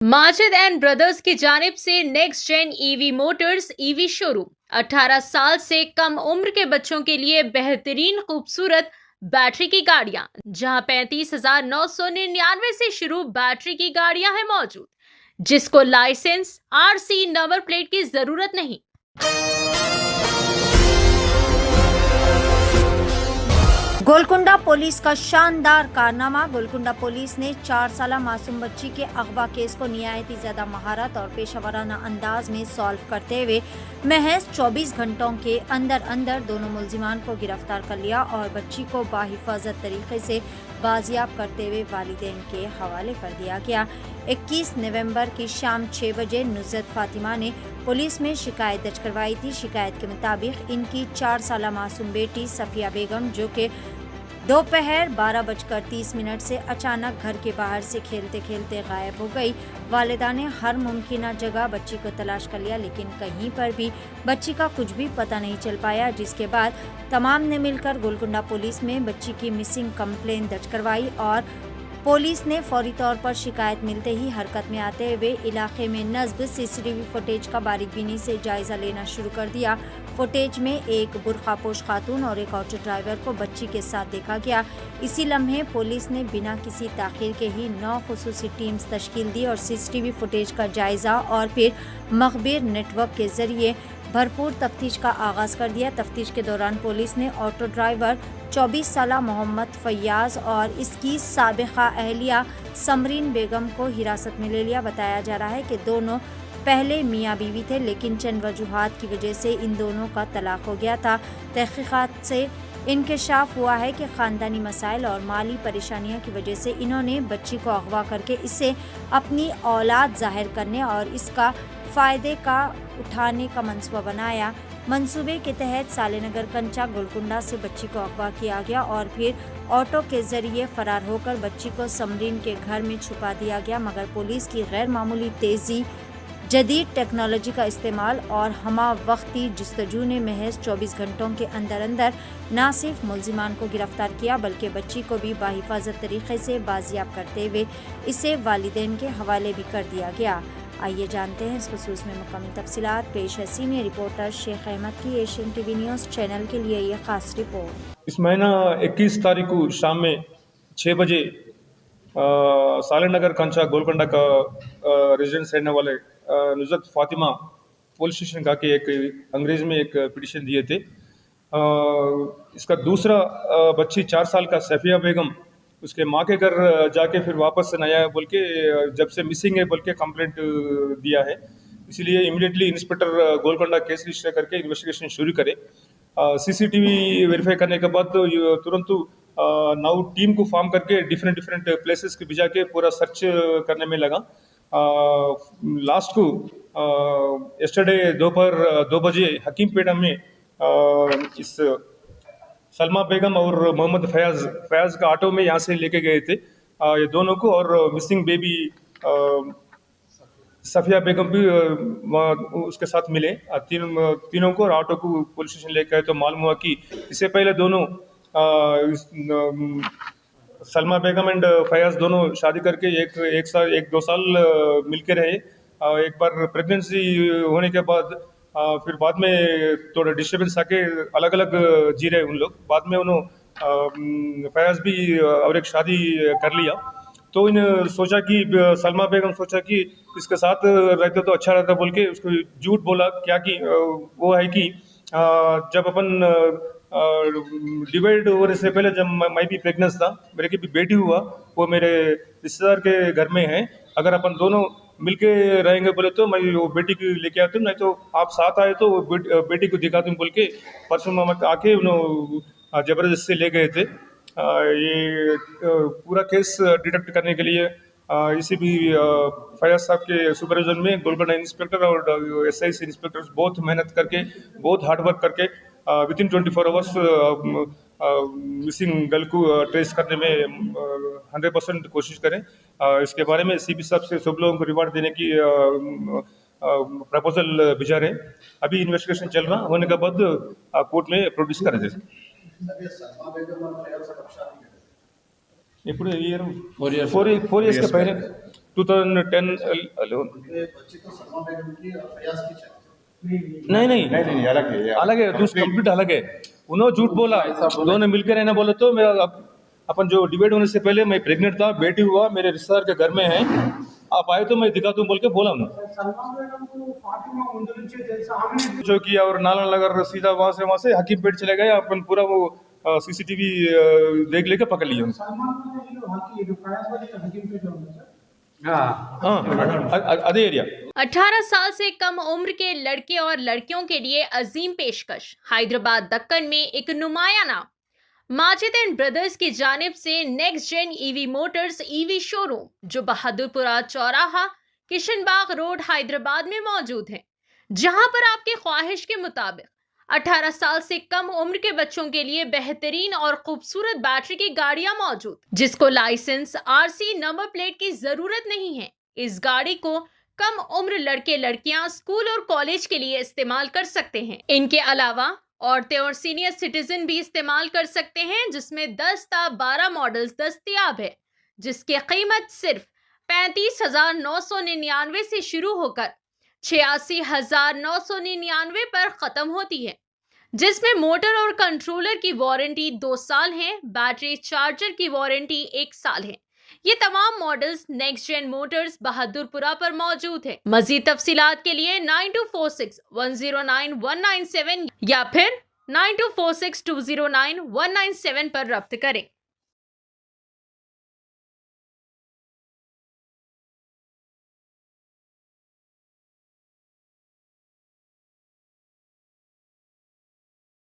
Majid and brothers की जानिब से next gen EV motors EV showroom 18 साल से कम उम्र के बच्चों के लिए बेहतरीन खूबसूरत बैटरी की गाड़ियां, जहां 35,999 से शुरू बैटरी की गाड़ियां हैं मौजूद, जिसको लाइसेंस आरसी नंबर प्लेट की जरूरत नहीं। गोलकुंडा पुलिस का शानदार कारनामा। गोलकुंडा पुलिस ने 4 साल मासूम बच्ची के अगवा केस को निहायत ही ज्यादा महारत और पेशावराना अंदाज में सॉल्व करते हुए महज 24 घंटों के अंदर अंदर दोनों मुलजिमान को गिरफ्तार कर लिया और बच्ची को बाहिफाजत तरीके से बाजियाब करते हुए वालिदैन के हवाले कर दिया गया। 21 नवंबर की शाम 6 बजे नुसरत फातिमा ने पुलिस में शिकायत दर्ज करवाई थी। शिकायत के मुताबिक इनकी 4 साल मासूम बेटी सफिया बेगम, जो कि दोपहर 12:30 से अचानक घर के बाहर से खेलते खेलते गायब हो गई। वालिदा ने हर मुमकिन जगह बच्ची को तलाश कर लिया, लेकिन कहीं पर भी बच्ची का कुछ भी पता नहीं चल पाया, जिसके बाद तमाम ने मिलकर गोलकुंडा पुलिस में बच्ची की मिसिंग कंप्लेन दर्ज करवाई और पुलिस ने फौरी तौर पर शिकायत मिलते ही हरकत में आते हुए इलाके में नस्ब सीसीटीवी फुटेज का बारीकबीनी से जायजा लेना शुरू कर दिया। फुटेज में एक बुरखापोश खातून और एक ऑटो ड्राइवर को बच्ची के साथ देखा गया। इसी लम्हे पुलिस ने बिना किसी ताखीर के ही 9 खुसूसी टीम्स तश्कील दी और सीसीटीवी फुटेज का जायजा और फिर मखबिर नेटवर्क के जरिए भरपूर तफ्तीश का आगाज कर दिया। तफ्तीश के दौरान पुलिस ने ऑटो ड्राइवर 24 साल मोहम्मद फैयाज और इसकी साबिका अहलिया समरीन बेगम को हिरासत में ले लिया। बताया जा रहा है कि दोनों पहले मियाँ बीवी थे, लेकिन चंद वजूहात की वजह से इन दोनों का तलाक हो गया था। तहकीकात से इंकशाफ हुआ है कि ख़ानदानी मसाइल और माली परेशानियों की वजह से इन्होंने बच्ची को अगवा करके इसे अपनी औलाद जाहिर करने और इसका फ़ायदे का उठाने का मंसूबा बनाया। मंसूबे के तहत सालेनगर कंचा गोलकुंडा से बच्ची को अगवा किया गया और फिर ऑटो के जरिए फरार होकर बच्ची को समरीन के घर में छुपा दिया गया, मगर पुलिस की गैर मामूली तेज़ी, जदीद टेक्नोलॉजी का इस्तेमाल और हमा वक्ती जस्तजू ने महज 24 घंटों के अंदर अंदर न सिर्फ मुलजिमान को गिरफ्तार किया, बल्कि बच्ची को भी बाहिफाजत तरीके से बाजियाब करते हुए इसे वालिदैन के हवाले भी कर दिया गया। आइए जानते हैं इस खसूस में मुकम्मल तफसीलात। पेश है सीनियर रिपोर्टर शेख अहमद की एशियन टीवी न्यूज़ चैनल के लिए ये खास रिपोर्ट। इस महीना 21 तारीख को शाम में 6 बजे सालेनगर कंचा गोलकुंडा का रेजिडेंस रहने वाले नुसरत फातिमा पुलिस स्टेशन का के एक अंग्रेज़ी में एक पिटीशन दिए थे। इसका दूसरा बच्ची 4 साल का सफिया बेगम उसके माँ के घर जाके फिर वापस नया बोल के जब से मिसिंग है बोल के कंप्लेंट दिया है। इसलिए immediately inspector Golconda case register करके इन्वेस्टिगेशन शुरू करे। सीसीटीवी वेरीफाई करने के बाद तो तुरंत नाउ टीम को फॉर्म करके डिफरेंट प्लेसेस के भिजा के पूरा सर्च करने में लगा। लास्ट को यस्टरडे दोपहर 2 बजे हकीमपेटा में इस सलमा बेगम और मोहम्मद फयाज का ऑटो में यहाँ से लेके गए थे ये दोनों को, और मिसिंग बेबी सफिया बेगम भी उसके साथ मिले। तीनों को और ऑटो को पुलिस स्टेशन लेकर गए तो मालूम हुआ कि इससे पहले दोनों सलमा बेगम एंड फयाज दोनों शादी करके एक दो साल मिलके रहे। एक बार प्रेगनेंसी होने के बाद फिर बाद में थोड़ा डिस्टर्बेंस आके अलग अलग जी रहे उन लोग। बाद में उन्होंने फयाज भी और एक शादी कर लिया। तो इन सोचा कि सलमा बेगम सोचा कि इसके साथ रहते तो अच्छा रहता बोल के उसको झूठ बोला क्या कि वो है कि जब अपन डिवाइड होने से पहले जब मैं भी प्रेगनेंट था, मेरे की भी बेटी हुआ, वो मेरे रिश्तेदार के घर में है। अगर अपन दोनों मिलके रहेंगे बोले तो मैं वो बेटी को लेके आती हूँ, नहीं तो आप साथ आए तो वो बेटी को दिखाती हूँ बोल के परसों मामा आके उन्होंने जबरदस्ती ले गए थे। ये पूरा केस डिटेक्ट करने के लिए इसी भी फयाज साहब के सुपरविजन में गोलकुंडा इंस्पेक्टर और एसआईसी इंस्पेक्टर्स बहुत मेहनत करके बहुत हार्ड वर्क करके with in 24 hours missing girl को ट्रेस करने में 100% कोशिश करें। इसके बारे में सीपी साहब से सब लोगों को रिवार्ड देने की प्रपोजल भिजा रहे। अभी इन्वेस्टिगेशन चल रहा होने के बाद कोर्ट में प्रोड्यूस कर दें। ఇప్పుడు 4 ఇయర్స్ के पहले 2010 नहीं अलग है अलग है, दूसरा कंप्लीट अलग है। उन्होंने झूठ बोला, दोनों मिलकर रहना बोले तो मैं अपन जो डिबेट होने से पहले मैं प्रेग्नेंट था, बेटी हुआ, मेरे रिश्तेदार के घर में है, आप आए तो मैं दिखा दूं बोल के बोला उन्होंने जो किया। और नाला नगर सीधा वहां से हकीमपेट चले गए, अपन पूरा वो सीसीटीवी देख लेके पकड़ लिया। अदे एरिया 18 साल से कम उम्र के लड़के और लड़कियों के लिए अजीम पेशकश। हैदराबाद दक्कन में एक नुमाया नाम माजिद एंड ब्रदर्स की जानिब से next gen EV motors EV showroom, जो बहादुरपुरा चौराहा किशनबाग रोड हैदराबाद में मौजूद है, जहां पर आपके ख्वाहिश के मुताबिक 18 साल से कम उम्र के बच्चों के लिए बेहतरीन और खूबसूरत बैटरी की गाड़ियां मौजूद, जिसको लाइसेंस, आरसी, नंबर प्लेट की जरूरत नहीं है। इस गाड़ी को कम उम्र लड़के लड़कियां स्कूल और कॉलेज के लिए इस्तेमाल कर सकते हैं। इनके अलावा औरतें और सीनियर सिटीजन भी इस्तेमाल कर सकते हैं, जिसमें 10 ता 12 मॉडल्स दस्तयाब है, जिसकी कीमत सिर्फ 35,999 से शुरू होकर 86,999 पर खत्म होती है, जिसमें मोटर और कंट्रोलर की वारंटी 2 साल है, बैटरी चार्जर की वारंटी 1 साल है। ये तमाम models next gen motors Bahadurpura पर मौजूद है। मजीद तफसीलात के लिए 9246109197 या फिर 9246209197 पर रब्त करें।